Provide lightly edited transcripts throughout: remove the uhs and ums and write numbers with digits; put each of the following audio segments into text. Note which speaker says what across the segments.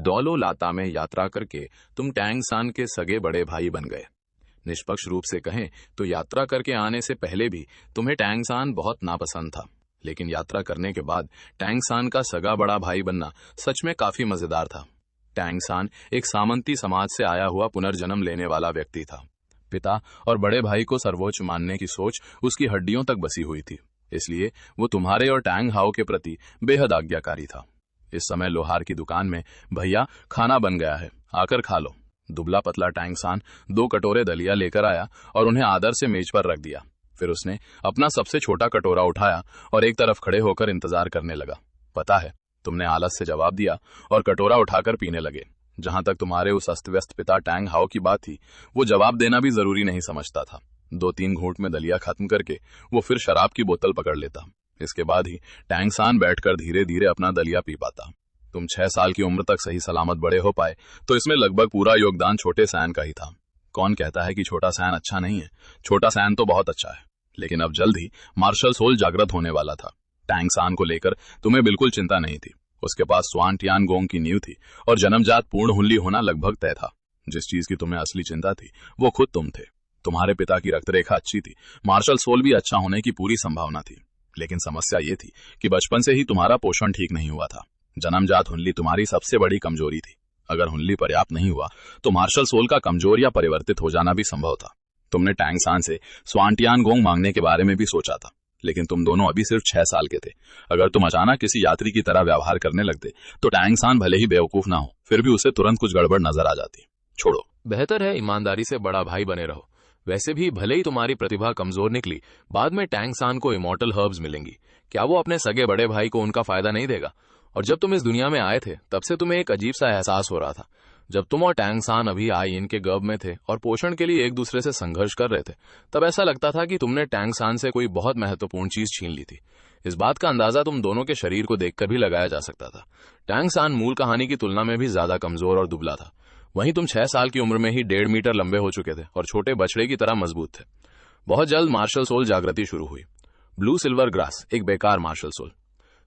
Speaker 1: Dolo लाता में यात्रा करके तुम टैंग सान के सगे बड़े भाई बन गए। निष्पक्ष रूप से कहें तो यात्रा करके आने से पहले भी तुम्हें टैंग सान बहुत नापसंद था, लेकिन यात्रा करने के बाद टैंग सान का सगा बड़ा भाई बनना सच में काफी मजेदार था। टैंग सान एक सामंती समाज से आया हुआ पुनर्जन्म लेने वाला व्यक्ति था। पिता और बड़े भाई को सर्वोच्च मानने की सोच उसकी हड्डियों तक बसी हुई थी, इसलिए वो तुम्हारे और टैंग हाओ के प्रति बेहद आज्ञाकारी था। इस समय लोहार की दुकान में भैया खाना बन गया है, आकर खा लो। दुबला पतला टैंग सान 2 कटोरे दलिया लेकर आया और उन्हें आदर से मेज पर रख दिया। फिर उसने अपना सबसे छोटा कटोरा उठाया और एक तरफ खड़े होकर इंतजार करने लगा। पता है, तुमने आलस से जवाब दिया और कटोरा उठाकर पीने लगे। जहां तक तुम्हारे उस अस्त व्यस्त पिता टैंग हाओ की बात थी, वो जवाब देना भी जरूरी नहीं समझता था। 2-3 घूंट में दलिया खत्म करके वो फिर शराब की बोतल पकड़ लेता। इसके बाद ही टैंग सान बैठकर धीरे धीरे अपना दलिया पी पाता। तुम 6 साल की उम्र तक सही सलामत बड़े हो पाए तो इसमें लगभग पूरा योगदान छोटे सैन का ही था। कौन कहता है कि छोटा सैन अच्छा नहीं है? छोटा सैन तो बहुत अच्छा है, लेकिन अब जल्द ही मार्शल सोल जागृत होने वाला था। टैंग सान को लेकर तुम्हें बिल्कुल चिंता नहीं थी। उसके पास स्वान टियान गोंग की नींव थी और जन्मजात पूर्ण हुल्ली होना लगभग तय था। जिस चीज की तुम्हें असली चिंता थी वो खुद तुम थे। तुम्हारे पिता की रक्तरेखा अच्छी थी, मार्शल सोल भी अच्छा होने की पूरी संभावना थी, लेकिन समस्या ये थी कि बचपन से ही तुम्हारा पोषण ठीक नहीं हुआ था। जन्मजात हुनली तुम्हारी सबसे बड़ी कमजोरी थी। अगर हुनली पर्याप्त नहीं हुआ तो मार्शल सोल का कमजोर या परिवर्तित हो जाना भी संभव था। तुमने टैंग सान से स्वान टियान गोंग मांगने के बारे में भी सोचा था, लेकिन तुम दोनों अभी सिर्फ 6 साल के थे। अगर तुम अचानक किसी यात्री की तरह व्यवहार करने लगते तो टैंग सान भले ही बेवकूफ ना हो, फिर भी उसे तुरंत कुछ गड़बड़ नजर आ जाती। छोड़ो,
Speaker 2: बेहतर है ईमानदारी से बड़ा भाई बने रहो। वैसे भी भले ही तुम्हारी प्रतिभा कमजोर निकली, बाद में टैंग सान को इमॉर्टल हर्ब्स मिलेंगी। क्या वो अपने सगे बड़े भाई को उनका फायदा नहीं देगा? और जब तुम इस दुनिया में आए थे तब से तुम्हें एक अजीब सा एहसास हो रहा था। जब तुम और टैंग सान अभी आई इनके गर्भ में थे और पोषण के लिए एक दूसरे से संघर्ष कर रहे थे, तब ऐसा लगता था कि तुमने टैंग सान से कोई बहुत महत्वपूर्ण चीज छीन ली थी। इस बात का अंदाजा तुम दोनों के शरीर को देखकर भी लगाया जा सकता था। टैंग सान मूल कहानी की तुलना में भी ज्यादा कमजोर और दुबला था। वहीं तुम 6 साल की उम्र में ही 1.5 मीटर लंबे हो चुके थे और छोटे बछड़े की तरह मजबूत थे। बहुत जल्द मार्शल सोल जागृति शुरू हुई। ब्लू सिल्वर ग्रास एक बेकार मार्शल सोल।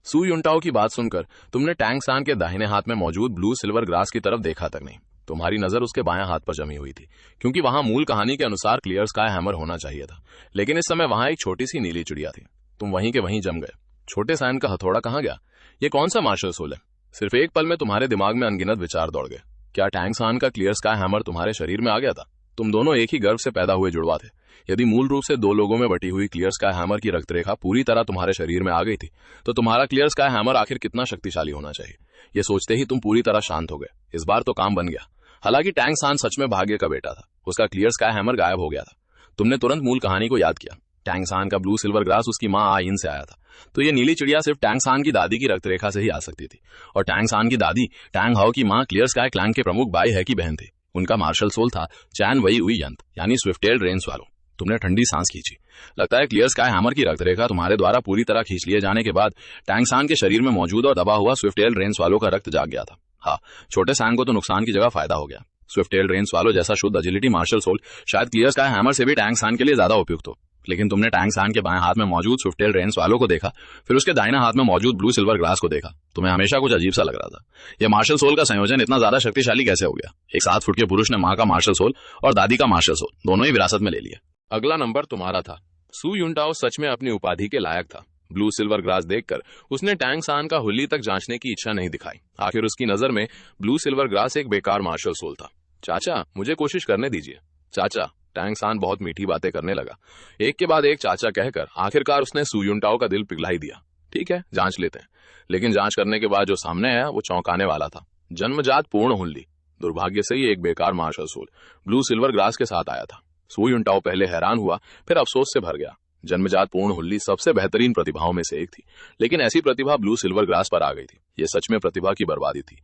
Speaker 2: सू युनटाओ की बात सुनकर तुमने टैंग सान के दाहिने हाथ में मौजूद ब्लू सिल्वर ग्रास की तरफ देखा तक नहीं। तुम्हारी नजर उसके बाएं हाथ पर जमी हुई थी, क्योंकि वहां मूल कहानी के अनुसार क्लियर स्काई हैमर होना चाहिए था। लेकिन इस समय वहां एक छोटी सी नीली चिड़िया थी। तुम वहीं के वहीं जम गए। छोटे सैन का हथौड़ा कहां गया? ये कौन सा मार्शल सोल है? सिर्फ एक पल में तुम्हारे दिमाग में अनगिनत विचार दौड़ गए। क्या टैंग सान का क्लियर स्काई हैमर तुम्हारे शरीर में आ गया था? तुम दोनों एक ही गर्भ से पैदा हुए जुड़वा थे। यदि मूल रूप से 2 लोगों में बटी हुई क्लियर स्काई हैमर की रक्तरेखा पूरी तरह तुम्हारे शरीर में आ गई थी, तो तुम्हारा क्लियर स्काई हैमर आखिर कितना शक्तिशाली होना चाहिए? ये सोचते ही तुम पूरी तरह शांत हो गए। इस बार तो काम बन गया। हालांकि टैंग सान सच में भाग्य का बेटा था। उसका क्लियर स्काई हैमर गायब हो गया था। तुमने तुरंत मूल कहानी को याद किया। टैंग सान का ब्लू सिल्वर ग्रास उसकी मां आइन से आया था, तो ये नीली चिड़िया सिर्फ टैंग सान की दादी की रक्तरेखा से ही आ सकती थी। और टैंग सान की दादी टैंग हाओ की मां क्लियर स्काई क्लैंग के प्रमुख बाई है की बहन थी। उनका मार्शल सोल था चैन वई उई यंत, यानी स्विफ्ट टेल्ड रेन स्वालो। तुमने ठंडी सांस खींची। लगता है क्लियर स्काई हैमर की रक्तरेखा तुम्हारे द्वारा पूरी तरह खींच लिए जाने के बाद टैंग सान के शरीर में मौजूद और दबा हुआ स्विफ्ट टेल्ड रेन स्वालो का रक्त जाग गया था। हाँ, छोटे सैन को तो नुकसान की जगह फायदा हो गया। स्विफ्ट टेल्ड रेन स्वालो जैसा शुद्ध एजिलिटी मार्शल सोल शायद क्लियर स्काई हैमर से भी टैंग सान के लिए ज्यादा उपयुक्त हो। लेकिन तुमने टैंग सान के बाएं हाथ में मौजूद स्विफ्ट टेल्ड रेन स्वालो को देखा, फिर उसके दाहिने हाथ में मौजूद ब्लू सिल्वर ग्लास को देखा। तुम्हें हमेशा कुछ अजीब सा लग रहा था। यह मार्शल सोल का संयोजन इतना ज्यादा शक्तिशाली कैसे हो गया? एक 7 फुट के पुरुष ने मां का मार्शल सोल और दादी का मार्शल सोल दोनों ही विरासत में ले लिया। अगला नंबर तुम्हारा था। सू युनटाओ सच में अपनी उपाधि के लायक था। ब्लू सिल्वर ग्रास देखकर उसने टैंग सान का हुल्ली तक जांचने की इच्छा नहीं दिखाई। आखिर उसकी नजर में ब्लू सिल्वर ग्रास एक बेकार मार्शल सोल था। चाचा, मुझे कोशिश करने दीजिए। चाचा। टैंग सान बहुत मीठी बातें करने लगा। एक के बाद एक चाचा कहकर आखिरकार उसने सू युनटाओ का दिल पिघला ही दिया। ठीक है, जांच लेते हैं। लेकिन जांच करने के बाद जो सामने आया वो चौंकाने वाला था। जन्मजात पूर्ण हुल्ली। दुर्भाग्य से ही एक बेकार martial soul blue silver grass के साथ आया था। सू युनटाओ पहले हैरान हुआ, फिर अफसोस से भर गया। जन्मजात पूर्ण हुल्ली सबसे बेहतरीन प्रतिभाओं में से एक थी, लेकिन ऐसी प्रतिभा ब्लू सिल्वर ग्रास पर आ गई थी। यह सच में प्रतिभा की बर्बादी थी।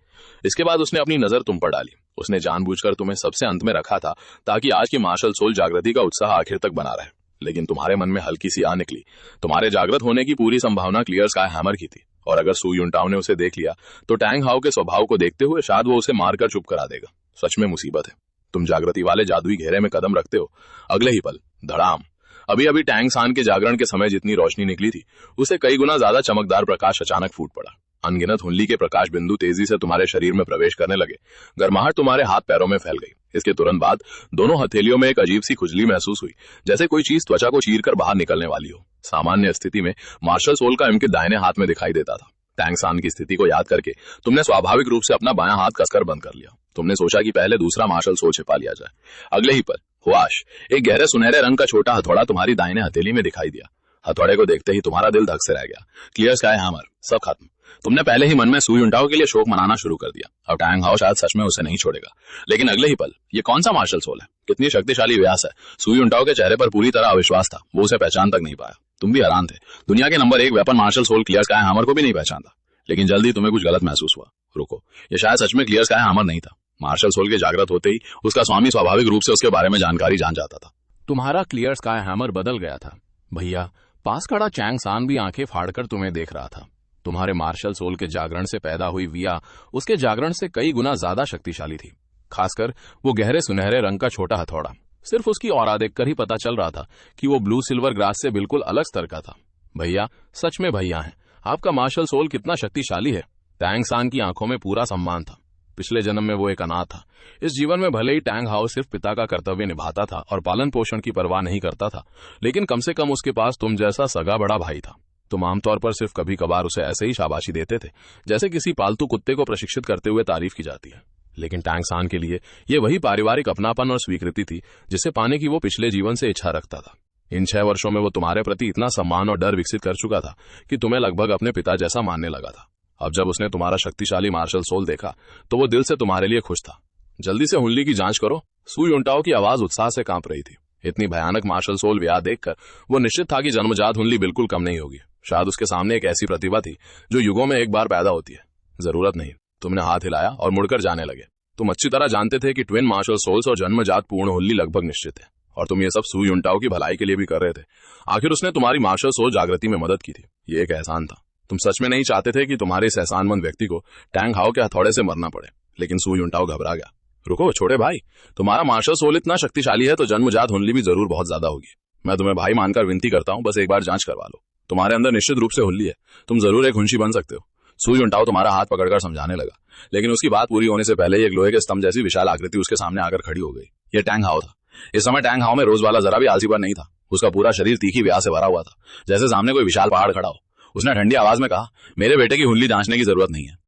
Speaker 2: इसके बाद उसने अपनी नजर तुम पर डाली। उसने जानबूझकर तुम्हें सबसे अंत में रखा था ताकि आज की मार्शल सोल जागृति का उत्साह आखिर तक बना रहे। लेकिन तुम्हारे मन में हल्की सी आ निकली। तुम्हारे जागृत होने की पूरी संभावना क्लियर स्काई हैमर की थी, और अगर सू युनटाओ ने उसे देख लिया तो टैंग हाओ के स्वभाव को देखते हुए शायद वो उसे मारकर चुप करा देगा। सच में मुसीबत है। तुम जागृति वाले जादुई घेरे में कदम रखते हो। अगले ही पल धड़ाम। अभी अभी टैंग सान के जागरण के समय जितनी रोशनी निकली थी, उसे कई गुना ज्यादा चमकदार प्रकाश अचानक फूट पड़ा।
Speaker 1: अनगिनत हुनली के प्रकाश बिंदु तेजी से तुम्हारे शरीर में प्रवेश करने लगे। गर्माहट तुम्हारे हाथ पैरों में फैल गई। इसके तुरंत बाद दोनों हथेलियों में एक अजीब सी खुजली महसूस हुई, जैसे कोई चीज त्वचा को चीर कर बाहर निकलने वाली हो। सामान्य स्थिति में मार्शल सोल का इनके दाहिने हाथ में दिखाई देता था। टैंग सान की स्थिति को याद करके तुमने स्वाभाविक रूप से अपना बायां हाथ कसकर बंद कर लिया। तुमने सोचा कि पहले दूसरा मार्शल सोल छिपा लिया जाए। अगले ही पल हुआश, एक गहरे सुनहरे रंग का छोटा हथौड़ा तुम्हारी दाहिने हथेली में दिखाई दिया। हथौड़े को देखते ही तुम्हारा दिल धक से रह गया। क्लियर स्काई हैमर, सब खत्म। तुमने पहले ही मन में सुई उंटाओ के लिए शोक मनाना शुरू कर दिया। अब टैंग हाउ शायद सच में उसे नहीं छोड़ेगा। लेकिन अगले ही पल, ये कौन सा मार्शल सोल है? कितनी शक्तिशाली व्यास है? सुई उंटाओ के चेहरे पर पूरी तरह अविश्वास था। वो उसे पहचान तक नहीं पाया। तुम भी हैरान थे। दुनिया के number 1 weapon martial soul clear sky hammer को भी नहीं पहचानता। लेकिन जल्दी तुम्हें कुछ गलत महसूस हुआ। रुको, ये शायद सच में क्लियर स्काई हैमर नहीं था। मार्शल सोल के जागृत होते ही उसका स्वामी स्वाभाविक रूप से उसके बारे में जानकारी जान जाता था।
Speaker 2: तुम्हारा क्लियर स्काई हैमर बदल गया था भैया। पास खड़ा चैंग सान भी आंखें फाड़कर तुम्हें देख रहा था। तुम्हारे मार्शल सोल के जागरण से पैदा हुई विया उसके जागरण से कई गुना ज्यादा शक्तिशाली थी। खासकर वो गहरे सुनहरे रंग का छोटा हथौड़ा। सिर्फ उसकी औरा देखकर ही पता चल रहा था कि वो ब्लू सिल्वर ग्रास से बिल्कुल अलग स्तर का था। भैया, सच में भैया हैं। आपका मार्शल सोल कितना शक्तिशाली है। टैंग सान की आंखों में पूरा सम्मान था। पिछले जन्म में वो एक अनाथ था। इस जीवन में भले ही टैंग हाउ सिर्फ पिता का कर्तव्य निभाता था और पालन पोषण की परवाह नहीं करता था, लेकिन कम से कम उसके पास तुम जैसा सगा बड़ा भाई था। तुम आमतौर पर सिर्फ कभी कभार उसे ऐसे ही शाबाशी देते थे, जैसे किसी पालतू कुत्ते को प्रशिक्षित करते हुए तारीफ की जाती है। लेकिन टैंग सान के लिए ये वही पारिवारिक अपनापन और स्वीकृति थी जिसे पाने की वो पिछले जीवन से इच्छा रखता था। इन 6 वर्षों में वो तुम्हारे प्रति इतना सम्मान और डर विकसित कर चुका था कि तुम्हें लगभग अपने पिता जैसा मानने लगा था। अब जब उसने तुम्हारा शक्तिशाली मार्शल सोल देखा तो वो दिल से तुम्हारे लिए खुश था। जल्दी से हुनली की जांच करो। सुई उंटाओ की आवाज उत्साह से कांप रही थी। इतनी भयानक मार्शल सोल व्याह देखकर वो निश्चित था कि जन्मजात हुनली बिल्कुल कम नहीं होगी। शायद उसके सामने एक ऐसी प्रतिभा थी जो युगों में एक बार पैदा होती है। जरूरत नहीं, तुमने हाथ हिलाया और मुड़कर जाने लगे। तुम अच्छी तरह जानते थे कि ट्विन मार्शल सोल्स और जन्मजात पूर्ण हुनली लगभग निश्चित है, और तुम ये सब सुई उंटाओ की भलाई के लिए भी कर रहे थे। आखिर उसने तुम्हारी मार्शल सोल जागृति में मदद की थी। ये एक एहसान था। तुम सच में नहीं चाहते थे कि तुम्हारे इस एहसानमंद व्यक्ति को टैंग हाउ के हथौड़े से मरना पड़े। लेकिन सुई उंटाओ घबरा गया। रुको छोटे भाई, तुम्हारा मार्शल सोल इतना शक्तिशाली है तो जन्मजात हुनली भी जरूर बहुत ज्यादा होगी। मैं तुम्हें भाई मानकर विनती करता हूँ, बस एक बार जांच करवा लो। तुम्हारे अंदर निश्चित रूप से हुनली है। तुम जरूर एक हुनशी बन सकते हो। सुई उंटाओ तुम्हारा हाथ पकड़कर समझाने लगा, लेकिन उसकी बात पूरी होने से पहले ही एक लोहे के स्तंभ जैसी विशाल आकृति उसके सामने आकर खड़ी हो गई। ये टैंग हाउ था। इस समय टैंग हाउ में रोज वाला जरा भी आलसीपन नहीं था। उसका पूरा शरीर तीखी व्याह से भरा हुआ था, जैसे सामने कोई विशाल पहाड़ खड़ा हो। उसने ठंडी आवाज में कहा, मेरे बेटे की हुनली जांचने की जरूरत नहीं है।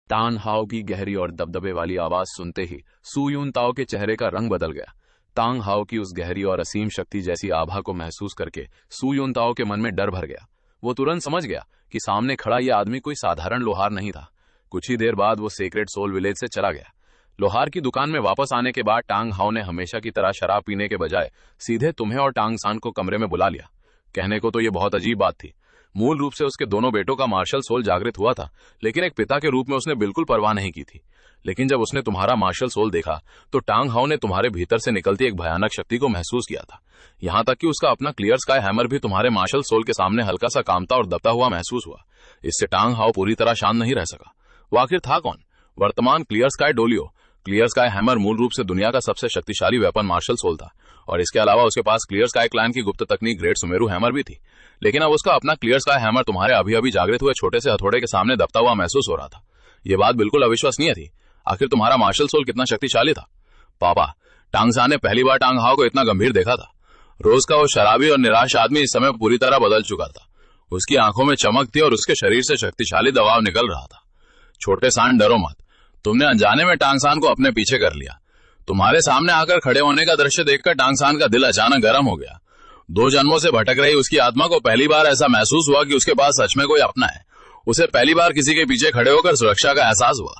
Speaker 2: टान हाउ की गहरी और दबदबे वाली आवाज सुनते ही सुयून ताओ के चेहरे का रंग बदल गया। तांग हाउ की उस गहरी और असीम शक्ति जैसी आभा को महसूस करके सुयून ताओ के मन में डर भर गया। वो तुरंत समझ गया कि सामने खड़ा यह आदमी कोई साधारण लोहार नहीं था। कुछ ही देर बाद वो सेक्रेट सोल विलेज से चला गया। लोहार की दुकान में वापस आने के बाद टांग हाउ ने हमेशा की तरह शराब पीने के बजाय सीधे तुम्हें और टांग सान को कमरे में बुला लिया। कहने को तो ये बहुत अजीब बात थी। मूल रूप से उसके दोनों बेटों का मार्शल सोल जागृत हुआ था, लेकिन एक पिता के रूप में उसने बिल्कुल परवाह नहीं की थी। लेकिन जब उसने तुम्हारा मार्शल सोल देखा तो टांग हाउ ने तुम्हारे भीतर से निकलती एक भयानक शक्ति को महसूस किया था। यहां तक कि उसका अपना क्लियर स्काई हैमर भी तुम्हारे मार्शल सोल के सामने हल्का सा कांपता और दबता हुआ महसूस हुआ। इससे टांग हाउ पूरी तरह शांत नहीं रह सका। वो आखिर था कौन? वर्तमान क्लियर स्काई डोलियो। क्लियर स्काई हैमर मूल रूप से दुनिया का सबसे शक्तिशाली वेपन मार्शल सोल था, और इसके अलावा उसके पास क्लियर स्काई क्लैन की गुप्त तकनीक ग्रेट सुमेरु हैमर भी थी। लेकिन अब उसका अपना क्लियर स्काई हैमर तुम्हारे अभी अभी जागृत हुए छोटे से हथौड़े के सामने दबता हुआ महसूस हो रहा था। यह बात बिल्कुल अविश्वसनीय थी। आखिर तुम्हारा मार्शल सोल कितना शक्तिशाली था? पापा, टांग सान ने पहली बार टांग हाउ को इतना गंभीर देखा था। रोज का वो शराबी और निराश आदमी इस समय पूरी तरह बदल चुका था। उसकी आंखों में चमक थी और उसके शरीर से शक्तिशाली दबाव निकल रहा था। छोटे सान, डरो मत। तुमने अनजाने में टांग सान को अपने पीछे कर लिया। तुम्हारे सामने आकर खड़े होने का दृश्य देखकर टांग सान का दिल अचानक गर्म हो गया। 2 जन्मों से भटक रही उसकी आत्मा को पहली बार ऐसा महसूस हुआ कि उसके पास सच में कोई अपना है। उसे पहली बार किसी के पीछे खड़े होकर सुरक्षा का एहसास हुआ।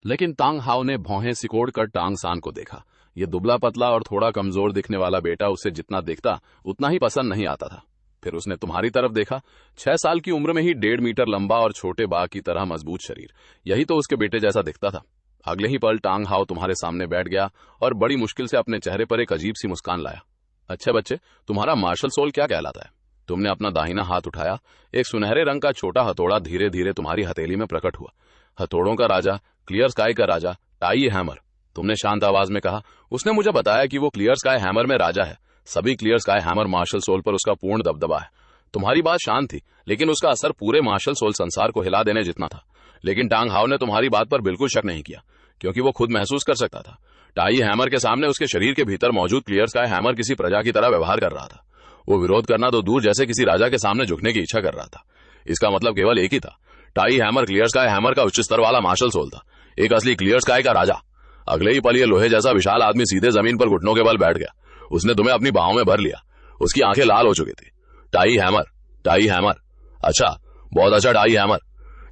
Speaker 2: लेकिन टांग हाउ ने भौहें सिकोड़कर टांग सान को देखा। ये दुबला पतला और थोड़ा कमजोर दिखने वाला बेटा उसे जितना देखता उतना ही पसंद नहीं आता था। फिर उसने तुम्हारी तरफ देखा। 6 साल की उम्र में ही 1.5 मीटर लंबा और छोटे बाघ की तरह मजबूत शरीर। यही तो उसके बेटे जैसा दिखता था। अगले ही पल टांग हाउ तुम्हारे सामने बैठ गया और बड़ी मुश्किल से अपने चेहरे पर एक अजीब सी मुस्कान लाया। अच्छे बच्चे, तुम्हारा मार्शल सोल क्या कहलाता है? तुमने अपना दाहिना हाथ उठाया। एक सुनहरे रंग का छोटा हथौड़ा धीरे धीरे तुम्हारी हथेली में प्रकट हुआ। हथौड़ों का राजा, क्लियर स्काई का राजा, टाई हैमर। तुमने शांत आवाज में कहा। उसने मुझे बताया कि वो क्लियर स्काई हैमर में राजा है। सभी clear sky hammer martial soul पर उसका पूर्ण दबदबा है। तुम्हारी बात शांत थी, लेकिन उसका असर पूरे मार्शल सोल संसार को हिला देने जितना था। लेकिन टांग हाउ ने तुम्हारी बात पर बिल्कुल शक नहीं किया, क्योंकि वो खुद महसूस कर सकता था टाई हैमर के सामने उसके शरीर के भीतर मौजूद क्लियर स्काई हैमर किसी प्रजा की तरह व्यवहार कर रहा था। वो विरोध करना तो दूर, जैसे किसी राजा के सामने झुकने की इच्छा कर रहा था। इसका मतलब केवल एक ही था, tie hammer clear sky hammer का उच्च स्तर वाला मार्शल सोल था, एक असली क्लियर स्काई का राजा। अगले ही पल ये लोहे जैसा विशाल आदमी सीधे जमीन पर घुटनों के बल बैठ गया। उसने तुम्हें अपनी बाहों में भर लिया। उसकी आंखें लाल हो चुकी थी। टाई हैमर, टाई हैमर, अच्छा, बहुत अच्छा टाई हैमर।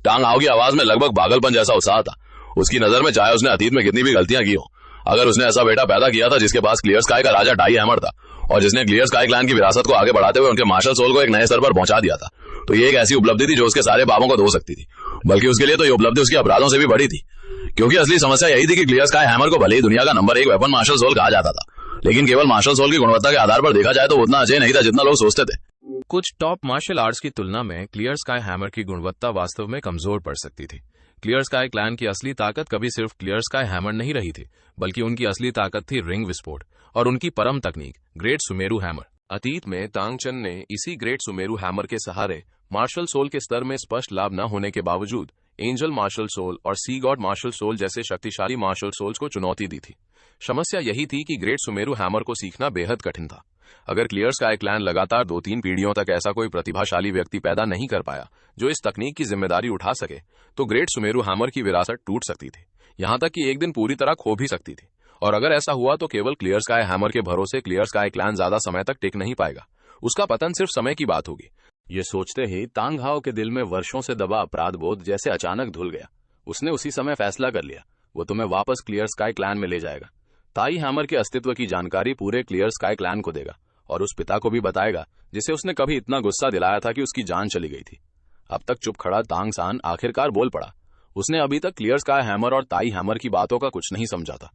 Speaker 2: टांग हाउ की आवाज में लगभग पागलपन जैसा उत्साह था। उसकी नजर में चाहे उसने अतीत में कितनी भी गलतियां की हो, अगर उसने ऐसा बेटा पैदा किया था जिसके पास क्लियर स्काई का राजा टाई हैमर था और जिसने क्लियर स्काई क्लैन की विरासत को आगे बढ़ाते हुए उनके मार्शल सोल को एक नए स्तर पर पहुंचा दिया था, तो ये एक ऐसी उपलब्धि थी जो उसके सारे पापों को धो सकती थी। बल्कि उसके लिए तो ये उपलब्धि उसके अपराधों से भी बड़ी थी, क्योंकि असली समस्या यही थी कि क्लियर स्काई हैमर को भले ही दुनिया का नंबर 1 वेपन मार्शल सोल कहा जाता था, लेकिन केवल मार्शल सोल की गुणवत्ता के आधार पर देखा जाए तो उतना अजय नहीं था जितना लोग सोचते थे।
Speaker 1: कुछ टॉप मार्शल आर्ट्स की तुलना में क्लियर स्काई हैमर की गुणवत्ता वास्तव में कमजोर पड़ सकती थी। क्लियर स्काई क्लैन की असली ताकत कभी सिर्फ क्लियर स्काई हैमर नहीं रही थी, बल्कि उनकी असली ताकत थी रिंग विस्फोट और उनकी परम तकनीक ग्रेट सुमेरु हैमर। अतीत में तांगचन ने इसी ग्रेट सुमेरु हैमर के सहारे मार्शल सोल के स्तर में स्पष्ट लाभ न होने के बावजूद एंजल मार्शल सोल और सी गॉड मार्शल सोल जैसे शक्तिशाली मार्शल सोल्स को चुनौती दी थी। समस्या यही थी कि ग्रेट सुमेरु हैमर को सीखना बेहद कठिन था। अगर क्लियर स्काई क्लैन लगातार 2-3 पीढ़ियों तक ऐसा कोई प्रतिभाशाली व्यक्ति पैदा नहीं कर पाया जो इस तकनीक की जिम्मेदारी उठा सके, तो ग्रेट सुमेरु हैमर की विरासत टूट सकती थी, यहां तक कि एक दिन पूरी तरह खो भी सकती थी। और अगर ऐसा हुआ तो केवल क्लियर स्काई हैमर के भरोसे क्लियर स्काई क्लैन ज्यादा समय तक टिक नहीं पाएगा। उसका पतन सिर्फ समय की बात होगी। ये सोचते ही तांग हाउ के दिल में वर्षों से दबा अपराध बोध जैसे अचानक धुल गया। उसने उसी समय फैसला कर लिया, वो तुम्हें वापस क्लियर स्काई क्लैन में ले जाएगा, ताई हैमर के अस्तित्व की जानकारी पूरे क्लियर स्काई क्लैन को देगा और उस पिता को भी बताएगा जिसे उसने कभी इतना गुस्सा दिलाया था कि उसकी जान चली गई थी। अब तक चुप खड़ा तांग सान आखिरकार बोल पड़ा। उसने अभी तक क्लियर स्काई हैमर और ताई हैमर की बातों का कुछ नहीं समझा था,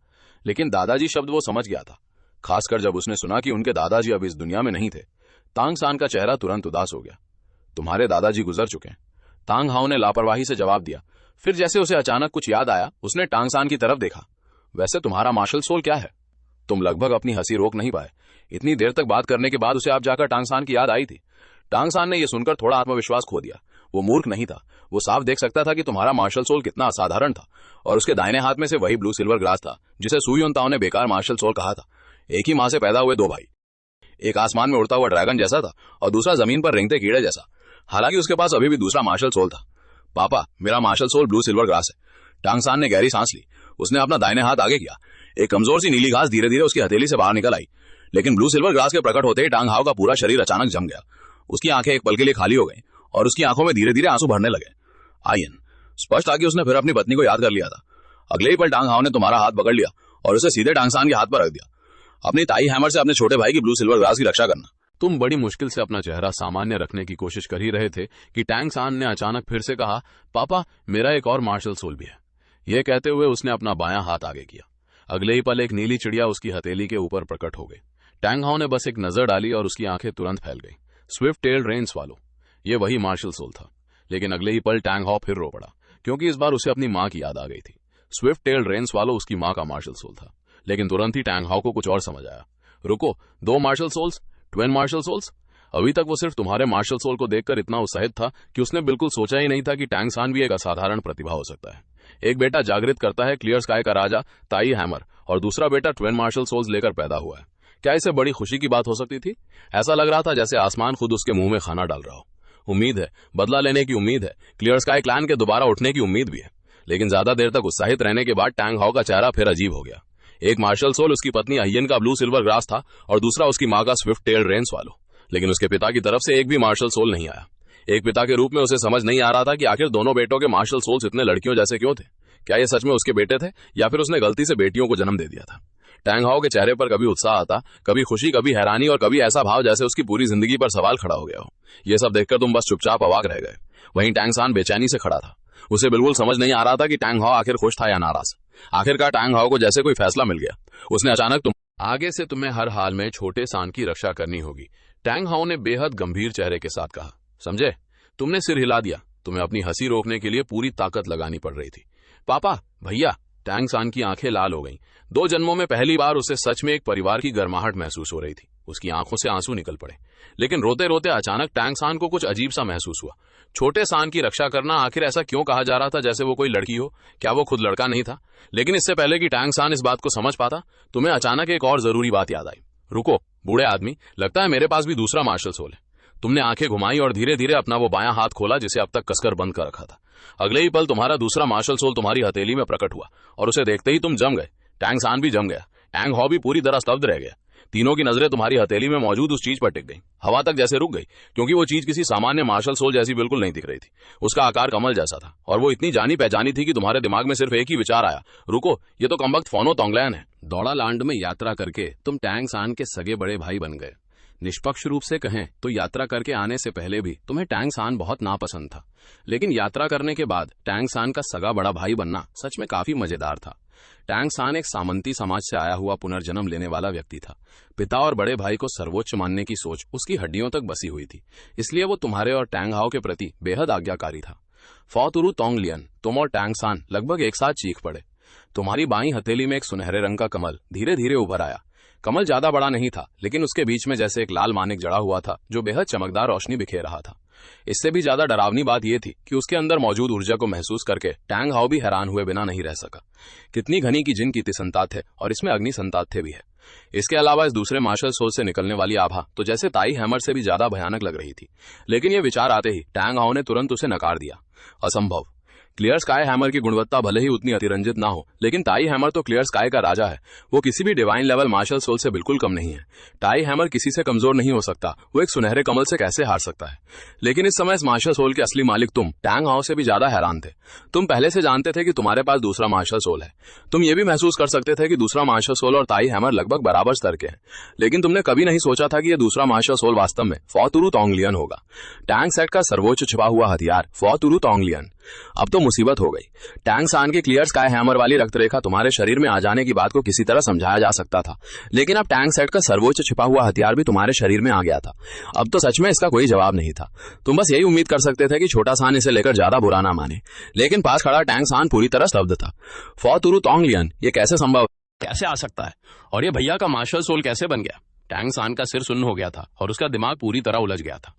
Speaker 1: लेकिन दादाजी शब्द वो समझ गया था, खासकर जब उसने सुना कि उनके दादाजी अब इस दुनिया में नहीं थे। तांग सान का चेहरा तुरंत उदास हो गया। तुम्हारे दादाजी गुजर चुके हैं, तांग हाउ ने लापरवाही से जवाब दिया। फिर जैसे उसे अचानक कुछ याद आया, उसने टांग सान की तरफ देखा। वैसे तुम्हारा मार्शल सोल क्या है? तुम लगभग अपनी हंसी रोक नहीं पाए। इतनी देर तक बात करने के बाद उसे आप जाकर टांग सान की याद आई थी। टांग सान ने यह सुनकर थोड़ा आत्मविश्वास खो दिया। वो मूर्ख नहीं था, वो साफ देख सकता था कि तुम्हारा मार्शल सोल कितना असाधारण था, और उसके दाहिने हाथ में से वही ब्लू सिल्वर ग्लास था जिसे सुयुन ताओ ने बेकार मार्शल सोल कहा था। एक ही मां से पैदा हुए 2 भाई, एक आसमान में उड़ता हुआ ड्रैगन जैसा था और दूसरा जमीन पर रेंगते कीड़े जैसा। हालांकि उसके पास अभी भी दूसरा मार्शल सोल था। पापा, मेरा martial soul blue silver glass है। टांग सान ने गहरी सांस ली। उसने अपना दाहिने हाथ आगे किया। एक कमजोर सी नीली घास धीरे धीरे उसकी हथेली से बाहर निकल आई, लेकिन ब्लू सिल्वर ग्लास के प्रकट होते ही टांग हाउ का पूरा शरीर अचानक जम गया। उसकी आंखें एक पल के लिए खाली हो गई और उसकी आंखों में धीरे धीरे आंसू भरने लगे। आयन, स्पष्ट आगे उसने फिर अपनी पत्नी को याद कर लिया था। अगले ही पल टांग हाउ ने तुम्हारा हाथ पकड़ लिया और उसे सीधे टांग सान के हाथ पर रख दिया। अपनी ताई हैमर से अपने छोटे भाई की ब्लू सिल्वर ग्लास की रक्षा करना।
Speaker 2: तुम बड़ी मुश्किल से अपना चेहरा सामान्य रखने की कोशिश कर ही रहे थे कि टांग सान ने अचानक फिर से कहा, पापा, मेरा एक और मार्शल सोल भी है। यह कहते हुए उसने अपना बायां हाथ आगे किया। अगले ही पल एक नीली चिड़िया उसकी हथेली के ऊपर प्रकट हो गई। टांग हाउ ने बस एक नजर डाली और उसकी आंखें तुरंत फैल गई। स्विफ्ट टेल रेन स्वालो, ये वही मार्शल सोल था। लेकिन अगले ही पल टांग हाउ फिर रो पड़ा, क्योंकि इस बार उसे अपनी मां की याद आ गई थी। स्विफ्ट टेल रेन स्वालो उसकी मां का मार्शल सोल था। लेकिन तुरंत ही टांग हाउ को कुछ और समझ आया। रुको, 2 martial souls, twin martial souls? अभी तक वो सिर्फ तुम्हारे मार्शल सोल को देखकर इतना उत्साहित था कि उसने बिल्कुल सोचा ही नहीं था कि टांग सान भी एक असाधारण प्रतिभा हो सकता है। एक बेटा जागृत करता है क्लियर स्काई का राजा ताई हैमर, और दूसरा बेटा ट्विन मार्शल सोल्स लेकर पैदा हुआ है। क्या इसे बड़ी खुशी की बात हो सकती थी? ऐसा लग रहा था जैसे आसमान खुद उसके मुंह में खाना डाल रहा हो। उम्मीद है, बदला लेने की उम्मीद है, क्लियर स्काई क्लैन के दोबारा उठने की उम्मीद भी है। लेकिन ज्यादा देर तक उत्साहित रहने के बाद टांग हाउ का चेहरा फिर अजीब हो गया। एक मार्शल सोल उसकी पत्नी अयन का ब्लू सिल्वर ग्रास था और दूसरा उसकी मां का स्विफ्ट टेल रेन स्वालो। लेकिन उसके पिता की तरफ से एक भी मार्शल सोल नहीं आया। एक पिता के रूप में उसे समझ नहीं आ रहा था कि आखिर दोनों बेटों के मार्शल सोल्स इतने लड़कियों जैसे क्यों थे। क्या ये सच में उसके बेटे थे या फिर उसने गलती से बेटियों को जन्म दे दिया था? टांग हाउ के चेहरे पर कभी उत्साह आता, कभी खुशी, कभी हैरानी और कभी ऐसा भाव जैसे उसकी पूरी जिंदगी पर सवाल खड़ा हो गया हो। ये सब देखकर तुम बस चुपचाप अवाक रह गए। वहीं टांग सान बेचैनी से खड़ा था। उसे बिल्कुल समझ नहीं आ रहा था कि टांग हाउ आखिर खुश था या नाराज। आखिरकार टांग हाउ को जैसे कोई फैसला मिल गया। उसने अचानक आगे से तुम्हें हर हाल में छोटे सान की रक्षा करनी होगी, टांग हाउ ने बेहद गंभीर चेहरे के साथ कहा। समझे? तुमने सिर हिला दिया। तुम्हें अपनी हंसी रोकने के लिए पूरी ताकत लगानी पड़ रही थी। पापा, भैया,
Speaker 1: टैंग सान की आंखें लाल हो गईं। 2 जन्मों में पहली बार उसे सच में एक परिवार की गर्माहट महसूस हो रही थी। उसकी आंखों से आंसू निकल पड़े, लेकिन रोते रोते अचानक टैंग सान को कुछ अजीब सा महसूस हुआ। छोटे सान की रक्षा करना, आखिर ऐसा क्यों कहा जा रहा था जैसे वो कोई लड़की हो? क्या वो खुद लड़का नहीं था? लेकिन इससे पहले कि टैंग सान इस बात को समझ पाता, तुम्हें अचानक एक और जरूरी बात याद आई। रुको बूढ़े आदमी, लगता है मेरे पास भी दूसरा मार्शल सोल है। तुमने आंखें घुमाई और धीरे धीरे अपना वो बायां हाथ खोला जिसे अब तक कसकर बंद कर रखा था। अगले ही पल तुम्हारा दूसरा मार्शल सोल तुम्हारी हथेली में प्रकट हुआ और उसे देखते ही तुम जम गए। टैंग सान भी जम गया, टैंग हाओ भी पूरी तरह स्तब्ध रह गया। तीनों की नजरें तुम्हारी हथेली में मौजूद उस चीज पर टिक गई, हवा तक जैसे रुक गई, क्योंकि वो चीज किसी सामान्य मार्शल सोल जैसी बिल्कुल नहीं दिख रही थी। उसका आकार कमल जैसा था और वो इतनी जानी पहचानी थी कि तुम्हारे दिमाग में सिर्फ एक ही विचार आया, रुको, ये तो कमबख्त फोनो तोंगलैन है। दौड़ा लैंड में यात्रा करके तुम टैंग सान के सगे बड़े भाई बन गए। निष्पक्ष रूप से कहें तो यात्रा करके आने से पहले भी तुम्हें टैंग सान बहुत नापसंद था, लेकिन यात्रा करने के बाद टैंग सान का सगा बड़ा भाई बनना सच में काफी मजेदार था। टैंग सान एक सामंती समाज से आया हुआ पुनर्जन्म लेने वाला व्यक्ति था। पिता और बड़े भाई को सर्वोच्च मानने की सोच उसकी हड्डियों तक बसी हुई थी, इसलिए वो तुम्हारे और टैंग हाओ के प्रति बेहद आज्ञाकारी था। फॉतुरु तोंगलियन, तुम और टैंग सान लगभग एक साथ चीख पड़े। तुम्हारी बाईं हथेली में एक सुनहरे रंग का कमल धीरे धीरे उभर आया। कमल ज्यादा बड़ा नहीं था, लेकिन उसके बीच में जैसे एक लाल मानिक जड़ा हुआ था जो बेहद चमकदार रोशनी बिखेर रहा था। इससे भी ज्यादा डरावनी बात यह थी कि उसके अंदर मौजूद ऊर्जा को महसूस करके टैंग हाओ भी हैरान हुए बिना नहीं रह सका। कितनी घनी की जिन की संतात है, और इसमें अग्नि संतात थे भी है। इसके अलावा इस दूसरे मार्शल सोल से निकलने वाली आभा तो जैसे ताई हैमर से भी ज्यादा भयानक लग रही थी। लेकिन यह विचार आते ही टैंग हाओ ने तुरंत उसे नकार दिया। असंभव। क्लियर स्काई हैमर की गुणवत्ता भले ही उतनी अतिरंजित ना हो, लेकिन टाई हैमर तो क्लियर स्काई का राजा है। वो किसी भी डिवाइन लेवल मार्शल सोल से बिल्कुल कम नहीं है। टाई हैमर किसी से कमजोर नहीं हो सकता, वो एक सुनहरे कमल से कैसे हार सकता है? लेकिन इस समय इस मार्शल सोल के असली मालिक तुम टैंग हाओ से भी ज्यादा हैरान थे। तुम पहले से जानते थे कि तुम्हारे पास दूसरा मार्शल सोल है। तुम ये भी महसूस कर सकते थे कि दूसरा मार्शल सोल और ताई हैमर लगभग बराबर स्तर के हैं, लेकिन तुमने कभी नहीं सोचा था कि यह दूसरा मार्शल सोल वास्तव में फॉतुरु तोंगलियन होगा, टैंग सेट का सर्वोच्च छिपा हुआ हथियार फॉतुरु तोंगलियन। अब तो मुसीबत हो गई। टैंग सान के क्लियर स्काई हैमर वाली रक्तरेखा तुम्हारे शरीर में आ जाने की बात को किसी तरह समझाया जा सकता था, लेकिन अब टैंग सेट का सर्वोच्च छिपा हुआ हथियार भी तुम्हारे शरीर में आ गया था। अब तो सच में इसका कोई जवाब नहीं था। तुम बस यही उम्मीद कर सकते थे कि छोटा सान इसे लेकर ज्यादा बुरा ना माने, लेकिन पास खड़ा टैंग सान पूरी तरह स्तब्ध था। फॉतुरु तोंगलियन, ये कैसे संभव, कैसे आ सकता है, और ये भैया का मार्शल सोल कैसे बन गया? टैंग सान का सिर सुन्न हो गया था और उसका दिमाग पूरी तरह उलझ गया था।